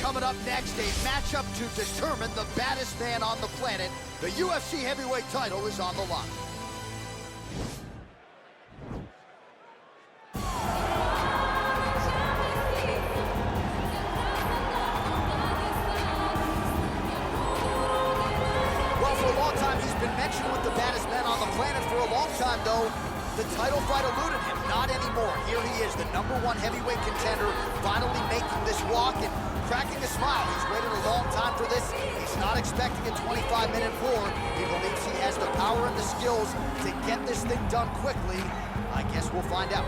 Coming up next, a matchup to determine the baddest man on the planet. The UFC heavyweight title is on the line. Well, for a long time, he's been mentioned with the baddest men on the planet. For a long time, though, the title fight eluded him. Not anymore. Here he is, the #1 heavyweight contender, finally making this walk and cracking a smile. He's waited a long time for this. He's not expecting a 25-minute war. He believes he has the power and the skills to get this thing done quickly. I guess we'll find out.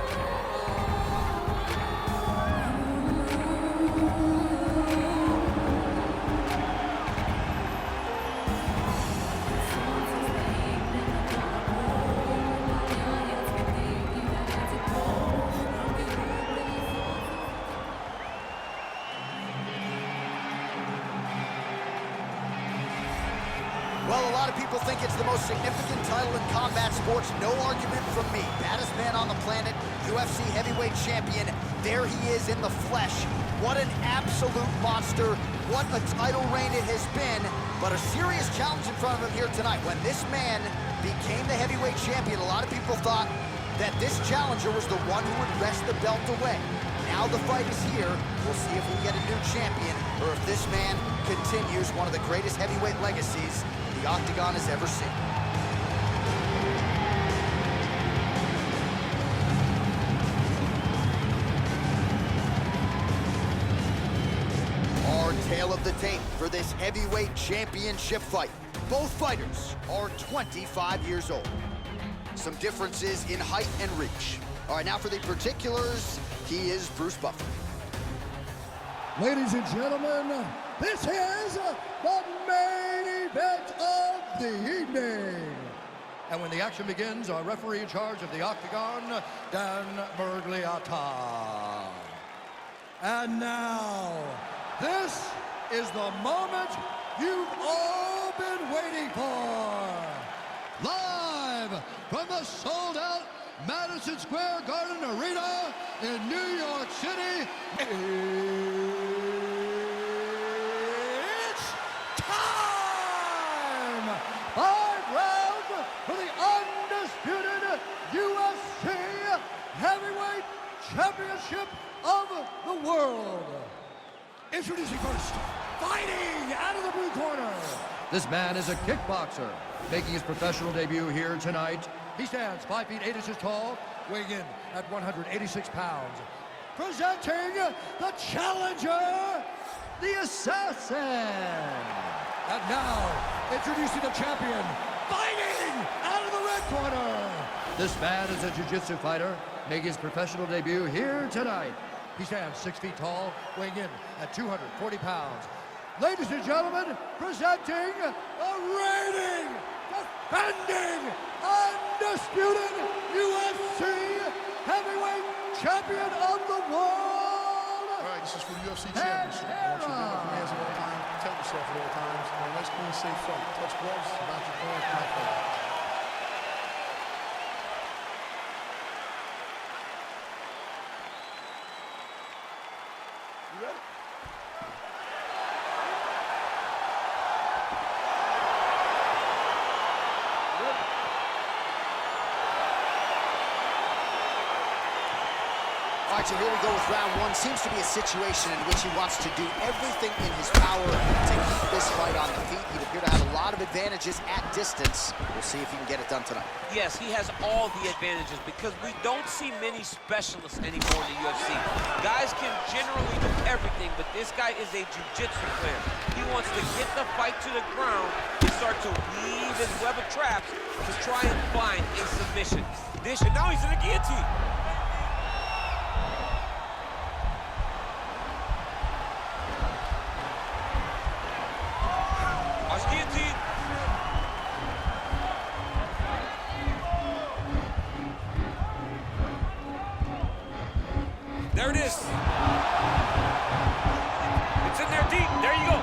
Well, a lot of people think it's the most significant title in combat sports. No argument from me. Baddest man on the planet, UFC heavyweight champion. There he is in the flesh. What an absolute monster. What a title reign it has been. But a serious challenge in front of him here tonight. When this man became the heavyweight champion, a lot of people thought that this challenger was the one who would wrest the belt away. Now the fight is here. We'll see if we get a new champion or if this man continues one of the greatest heavyweight legacies the Octagon has ever seen. Our tale of the tape for this heavyweight championship fight. Both fighters are 25 years old. Some differences in height and reach. All right, now for the particulars, he is Bruce Buffer. Ladies and gentlemen, this is the main event of the evening. And when the action begins, our referee in charge of the Octagon, Dan Bergliata. And now, this is the moment you've all been waiting for. Live from the sold-out Madison Square Garden Arena in New York City, it's time! 5 rounds for the undisputed UFC Heavyweight Championship of the world. Introducing first, fighting out of the blue corner. This man is a kickboxer, making his professional debut here tonight. He stands 5 feet 8 inches tall, weighing in at 186 pounds. Presenting the challenger, the Assassin. And now, introducing the champion, fighting out of the red corner. This man is a jiu-jitsu fighter, making his professional debut here tonight. He stands 6 feet tall, weighing in at 240 pounds. Ladies and gentlemen, presenting the reigning, defending, undisputed UFC heavyweight champion of the world. All right, this is for the UFC championship. I want you to remember your hands at all times, protect yourself at all times. And a nice, clean, safe fight. Touch gloves, about your corners, not fight. You ready? All right, so here we go with round one. Seems to be a situation in which he wants to do everything in his power to keep this fight on the feet. He'd appear to have a lot of advantages at distance. We'll see if he can get it done tonight. Yes, he has all the advantages because we don't see many specialists anymore in the UFC. Guys can generally do everything, but this guy is a jiu-jitsu player. He wants to get the fight to the ground and start to weave his web of traps to try and find a submission. And now he's in the guillotine. There it is. It's in there deep. There you go.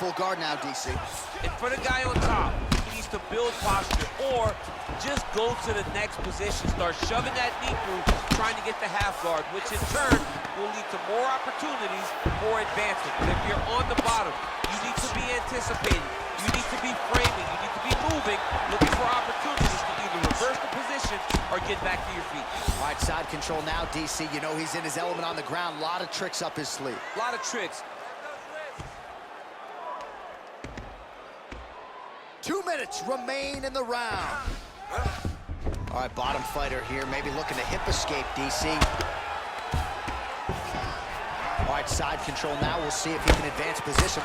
full guard now, DC. And for the guy on top, he needs to build posture or just go to the next position, start shoving that knee through, trying to get the half guard, which in turn will lead to more opportunities for advancement. But if you're on the bottom, you need to be anticipating, you need to be framing, you need to be moving, looking for opportunities to either reverse the position or get back to your feet. All right, side control now, DC. You know he's in his element on the ground. A lot of tricks up his sleeve. A lot of tricks. 2 minutes remain in the round. All right, bottom fighter here, maybe looking to hip escape, DC. All right, side control now. We'll see if he can advance position.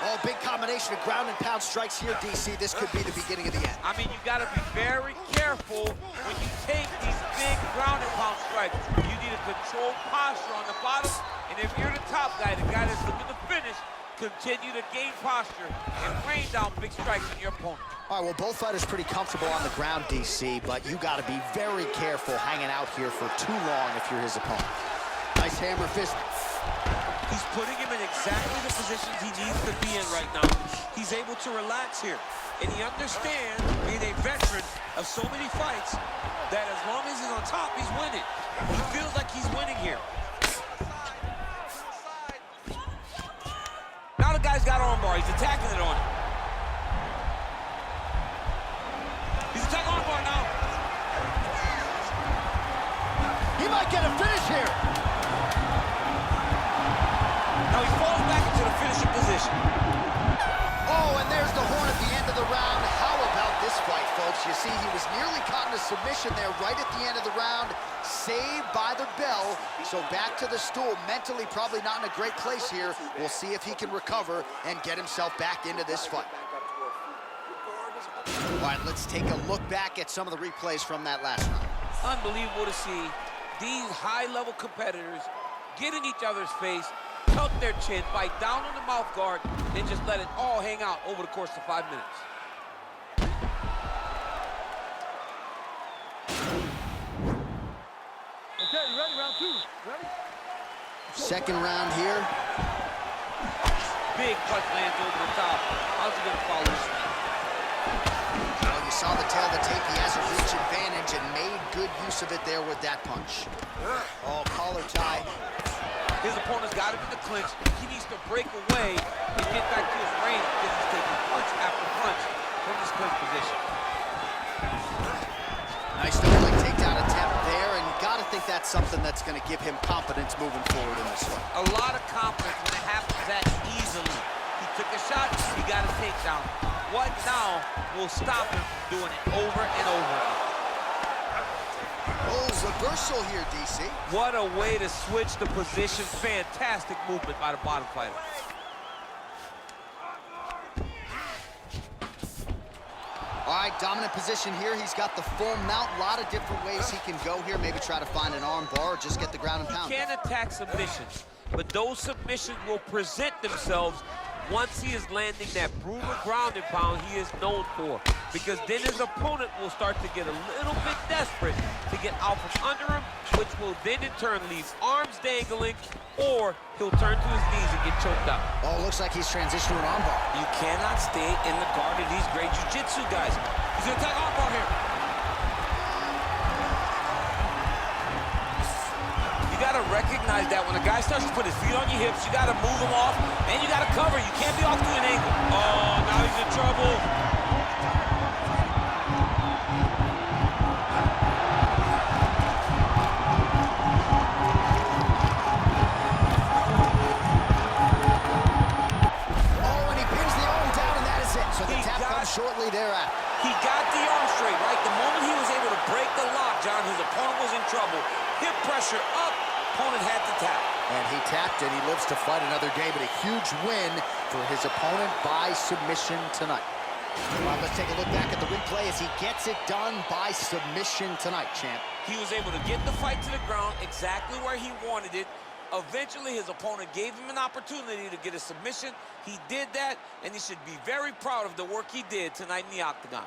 Oh, big combination of ground and pound strikes here, DC. This could be the beginning of the end. I mean, you got to be very careful when you take these big ground and pound strikes. You need a controlled posture on the bottom, and if you're the top guy, the guy that's looking to finish, continue to gain posture and rain down big strikes on your opponent. All right, well, both fighters pretty comfortable on the ground, DC, but you got to be very careful hanging out here for too long if you're his opponent. Nice hammer fist. He's putting him in exactly the positions he needs to be in right now. He's able to relax here, and he understands, being a veteran of so many fights, that as long as he's on top, he's winning. He feels like he's winning here. Now the guy's got armbar. He's attacking it on him. He's attacking armbar now. He might get a finish here. Now he falls back into the finishing position. Oh, and there's the horn at the end of the round. How about this fight, folks? You see, he was nearly caught in a submission there right at the end of the round. Saved by the bell. So back to the stool. Mentally probably not in a great place here. We'll see if he can recover and get himself back into this fight. All right, let's take a look back at some of the replays from that last round. Unbelievable to see these high-level competitors get in each other's face, tuck their chin, bite down on the mouth guard, and just let it all hang out over the course of 5 minutes. Okay, you ready? Round two. Ready? Second round here. Big punch lands over the top. How's he gonna follow this? Well, you saw the tail of the tape. He has a reach advantage and made good use of it there with that punch. Oh, collar tie. His opponent's got him in the clinch. He needs to break away and get back to his range because he's taking punch after punch from this clinch position. Nice no-leg takedown attempt there, and gotta think that's something that's gonna give him confidence moving forward in this one. A lot of confidence when it happens that easily. He took a shot, he got a takedown. What now will stop him from doing it over and over again? Oh, reversal here, DC. What a way to switch the position. Fantastic movement by the bottom fighter. All right, dominant position here. He's got the full mount. A lot of different ways he can go here. Maybe try to find an arm bar or just get the ground and pound. He can attack submissions, but those submissions will present themselves once he is landing that brutal ground and pound he is known for. Because then his opponent will start to get a little bit desperate to get out from under him, which will then in turn leave arms dangling, or he'll turn to his knees and get choked out. Oh, looks like he's transitioned to an arm bar. You cannot stay in the guard of these great jiu-jitsu guys. He's gonna attack arm bar here. You gotta recognize that when a guy starts to put his feet on your hips, you gotta move him off, and you gotta cover. You can't be off to an angle. Oh, now he's in trouble. Shortly thereafter. He got the arm straight, right? The moment he was able to break the lock, John, his opponent was in trouble. Hip pressure up, opponent had to tap. And he tapped and he lives to fight another day, but a huge win for his opponent by submission tonight. All right, let's take a look back at the replay as he gets it done by submission tonight, champ. He was able to get the fight to the ground exactly where he wanted it. Eventually, his opponent gave him an opportunity to get a submission. He did that, and he should be very proud of the work he did tonight in the octagon.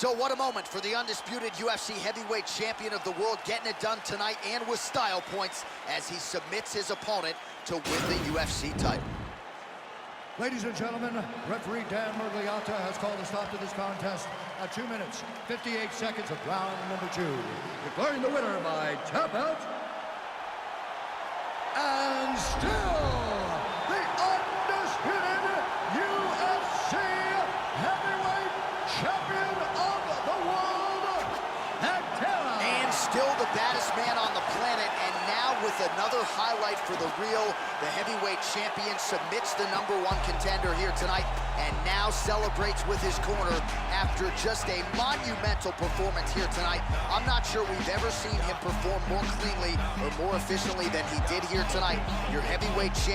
So what a moment for the undisputed UFC heavyweight champion of the world, getting it done tonight and with style points as he submits his opponent to win the UFC title. Ladies and gentlemen, referee Dan Mergliata has called a stop to this contest at 2 minutes, 58 seconds of round number 2. Declaring the winner by tap out, and still the undisputed UFC heavyweight champion of the world, Pantera. And still the baddest man on the planet, and now with another highlight for the real, the heavyweight champion submits the #1 contender here tonight, and now celebrates with his corner after just a monumental performance here tonight. I'm not sure we've ever seen him perform more cleanly or more efficiently than he did here tonight. Your heavyweight champion.